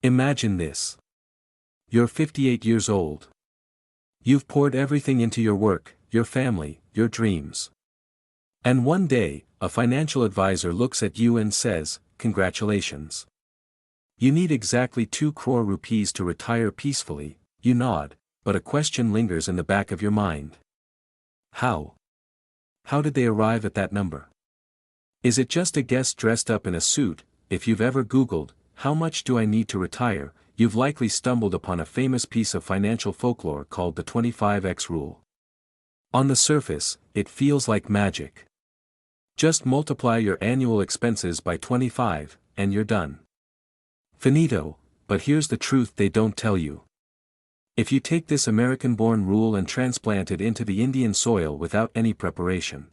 Imagine this. You're 58 years old. You've poured everything into your work, your family, your dreams. And one day, a financial advisor looks at you and says, "Congratulations. You need exactly 2 crore rupees to retire peacefully." You nod, but a question lingers in the back of your mind. How? How did they arrive at that number? Is it just a guess dressed up in a suit? If you've ever Googled, "How much do I need to retire?" you've likely stumbled upon a famous piece of financial folklore called the 25x rule. On the surface, it feels like magic. Just multiply your annual expenses by 25, and you're done. Finito, but here's the truth they don't tell you. If you take this American-born rule and transplant it into the Indian soil without any preparation,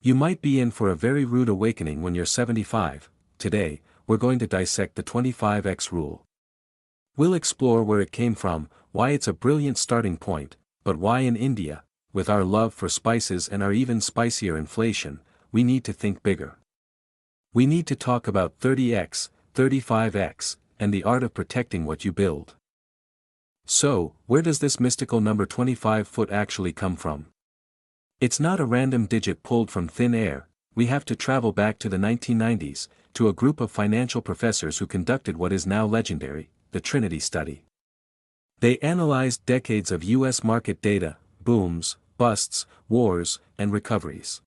you might be in for a very rude awakening when you're 75. Today, we're going to dissect the 25x rule. We'll explore where it came from, why it's a brilliant starting point, but why in India, with our love for spices and our even spicier inflation, we need to think bigger. We need to talk about 30x, 35x, and the art of protecting what you build. So, where does this mystical number 25 actually come from? It's not a random digit pulled from thin air. We have to travel back to the 1990s, to a group of financial professors who conducted what is now legendary, the Trinity Study. They analyzed decades of US market data, booms, busts, wars, and recoveries.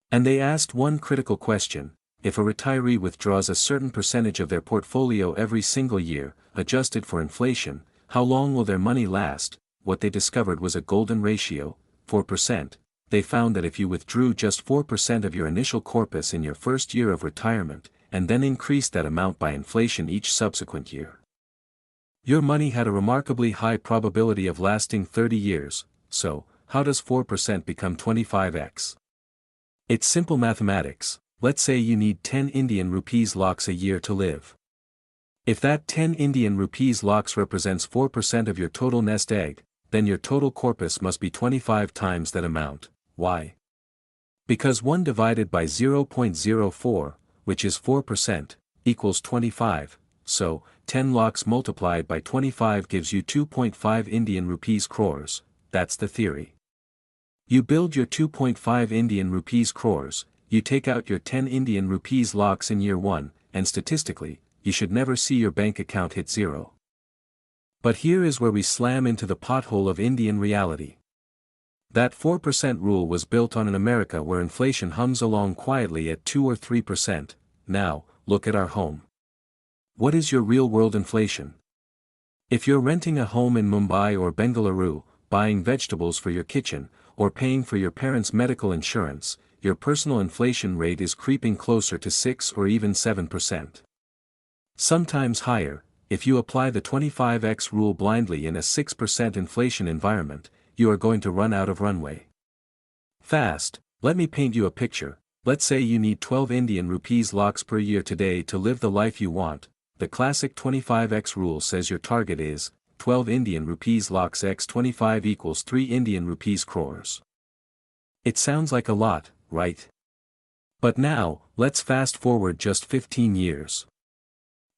And they asked one critical question: if a retiree withdraws a certain percentage of their portfolio every single year, adjusted for inflation, how long will their money last? What they discovered was a golden ratio, 4%. They found that if you withdrew just 4% of your initial corpus in your first year of retirement, and then increased that amount by inflation each subsequent year, your money had a remarkably high probability of lasting 30 years. So, how does 4% become 25x? It's simple mathematics. Let's say you need 10 Indian rupees lakhs a year to live. If that 10 Indian rupees lakhs represents 4% of your total nest egg, then your total corpus must be 25 times that amount. Why? Because 1 divided by 0.04, which is 4%, equals 25, so 10 lakhs multiplied by 25 gives you 2.5 Indian rupees crores. That's the theory. You build your 2.5 Indian rupees crores, you take out your 10 Indian rupees lakhs in year 1, and statistically, you should never see your bank account hit zero. But here is where we slam into the pothole of Indian reality. That 4% rule was built on an America where inflation hums along quietly at 2 or 3%. Now, look at our home. What is your real-world inflation? If you're renting a home in Mumbai or Bengaluru, buying vegetables for your kitchen, or paying for your parents' medical insurance, your personal inflation rate is creeping closer to 6 or even 7%. Sometimes higher. If you apply the 25x rule blindly in a 6% inflation environment, you are going to run out of runway. Fast, let me paint you a picture. Let's say you need 12 Indian rupees lakhs per year today to live the life you want. The classic 25x rule says your target is 12 Indian rupees lakhs x 25 equals 3 Indian rupees crores. It sounds like a lot, right? But now, let's fast forward just 15 years.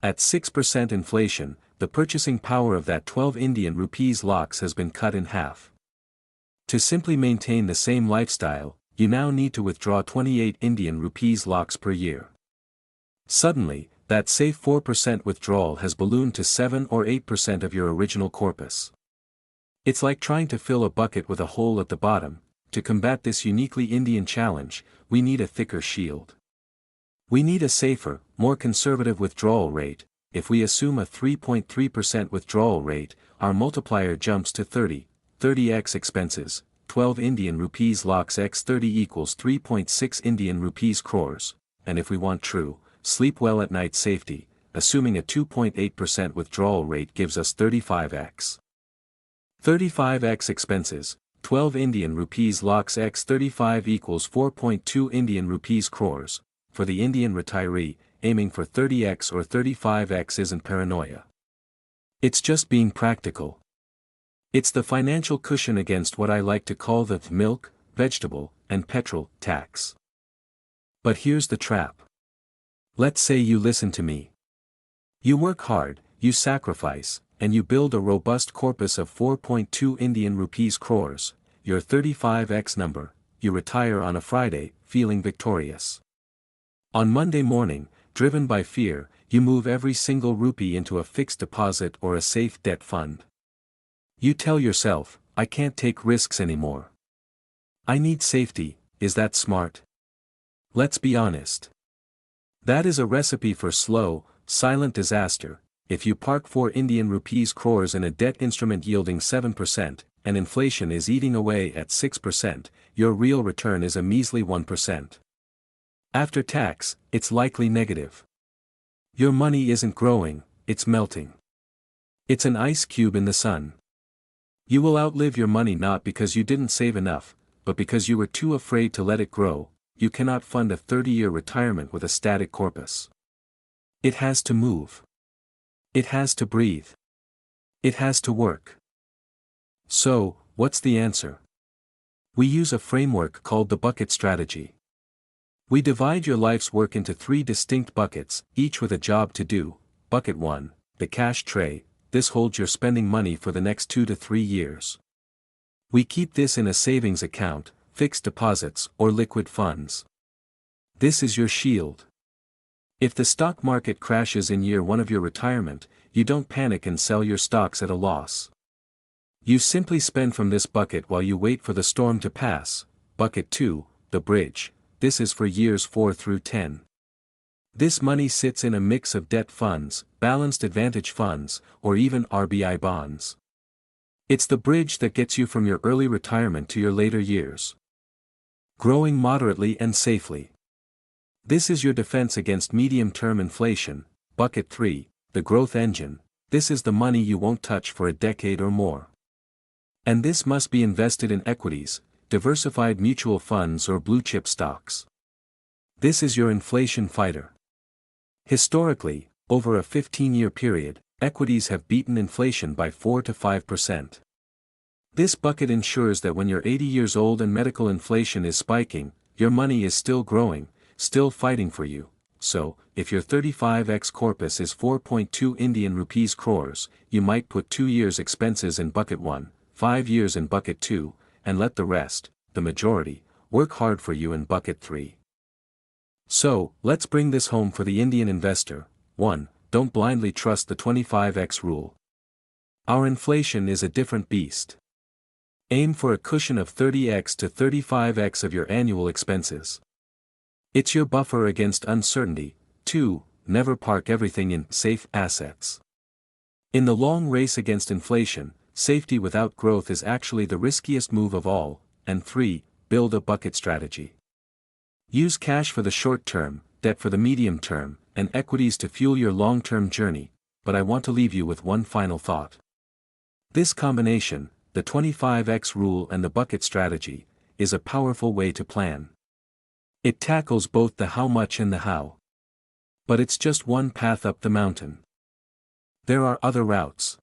At 6% inflation, the purchasing power of that 12 Indian rupees lakhs has been cut in half. To simply maintain the same lifestyle, you now need to withdraw 28 Indian rupees lakhs per year. Suddenly, that safe 4% withdrawal has ballooned to 7 or 8% of your original corpus. It's like trying to fill a bucket with a hole at the bottom. To combat this uniquely Indian challenge, we need a thicker shield. We need a safer, more conservative withdrawal rate. If we assume a 3.3% withdrawal rate, our multiplier jumps to 30. 30x expenses, 12 Indian rupees lakhs x 30 equals 3.6 Indian rupees crores. And if we want true, sleep well at night safety, assuming a 2.8% withdrawal rate gives us 35x. 35x expenses, 12 Indian rupees lakhs x 35 equals 4.2 Indian rupees crores. For the Indian retiree, aiming for 30x or 35x isn't paranoia. It's just being practical. It's the financial cushion against what I like to call the milk, vegetable, and petrol tax. But here's the trap. Let's say you listen to me. You work hard, you sacrifice, and you build a robust corpus of 4.2 Indian rupees crores, your 35x number. You retire on a Friday, feeling victorious. On Monday morning, driven by fear, you move every single rupee into a fixed deposit or a safe debt fund. You tell yourself, I can't take risks anymore. I need safety. Is that smart? Let's be honest. That is a recipe for slow, silent disaster. If you park 4 Indian rupees crores in a debt instrument yielding 7%, and inflation is eating away at 6%, your real return is a measly 1%. After tax, it's likely negative. Your money isn't growing, it's melting. It's an ice cube in the sun. You will outlive your money not because you didn't save enough, but because you were too afraid to let it grow. You cannot fund a 30-year retirement with a static corpus. It has to move. It has to breathe. It has to work. So, what's the answer? We use a framework called the bucket strategy. We divide your life's work into 3 distinct buckets, each with a job to do. Bucket 1, the cash tray. This holds your spending money for the next 2 to 3 years. We keep this in a savings account, fixed deposits, or liquid funds. This is your shield. If the stock market crashes in year 1 of your retirement, you don't panic and sell your stocks at a loss. You simply spend from this bucket while you wait for the storm to pass. Bucket 2, the bridge. This is for years 4 through 10. This money sits in a mix of debt funds, balanced advantage funds, or even RBI bonds. It's the bridge that gets you from your early retirement to your later years. Growing moderately and safely. This is your defense against medium-term inflation. Bucket 3, the growth engine. This is the money you won't touch for a decade or more. And this must be invested in equities, diversified mutual funds or blue-chip stocks. This is your inflation fighter. Historically, over a 15-year period, equities have beaten inflation by 4 to 5%. This bucket ensures that when you're 80 years old and medical inflation is spiking, your money is still growing, still fighting for you. So, if your 35x corpus is 4.2 Indian rupees crores, you might put 2 years' expenses in bucket 1, 5 years in bucket 2, and let the rest, the majority, work hard for you in bucket 3. So, let's bring this home for the Indian investor. 1. Don't blindly trust the 25x rule. Our inflation is a different beast. Aim for a cushion of 30x to 35x of your annual expenses. It's your buffer against uncertainty. 2. Never park everything in safe assets. In the long race against inflation, safety without growth is actually the riskiest move of all. And 3. Build a bucket strategy. Use cash for the short term, debt for the medium term, and equities to fuel your long-term journey. But I want to leave you with one final thought. This combination, the 25x rule and the bucket strategy, is a powerful way to plan. It tackles both the how much and the how. But it's just one path up the mountain. There are other routes.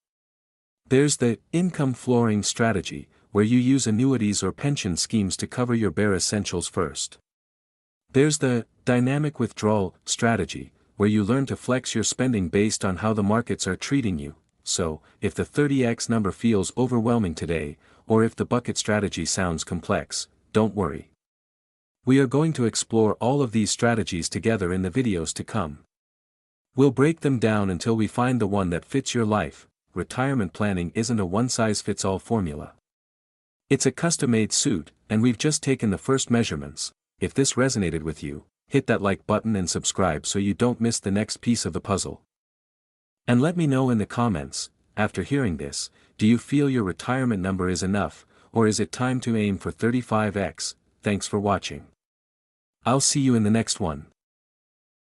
There's the income flooring strategy, where you use annuities or pension schemes to cover your bare essentials first. There's the dynamic withdrawal strategy, where you learn to flex your spending based on how the markets are treating you. So, if the 30x number feels overwhelming today, or if the bucket strategy sounds complex, don't worry. We are going to explore all of these strategies together in the videos to come. We'll break them down until we find the one that fits your life. Retirement planning isn't a one-size-fits-all formula. It's a custom-made suit, and we've just taken the first measurements. If this resonated with you, hit that like button and subscribe so you don't miss the next piece of the puzzle. And let me know in the comments, after hearing this, do you feel your retirement number is enough, or is it time to aim for 35x? Thanks for watching. I'll see you in the next one.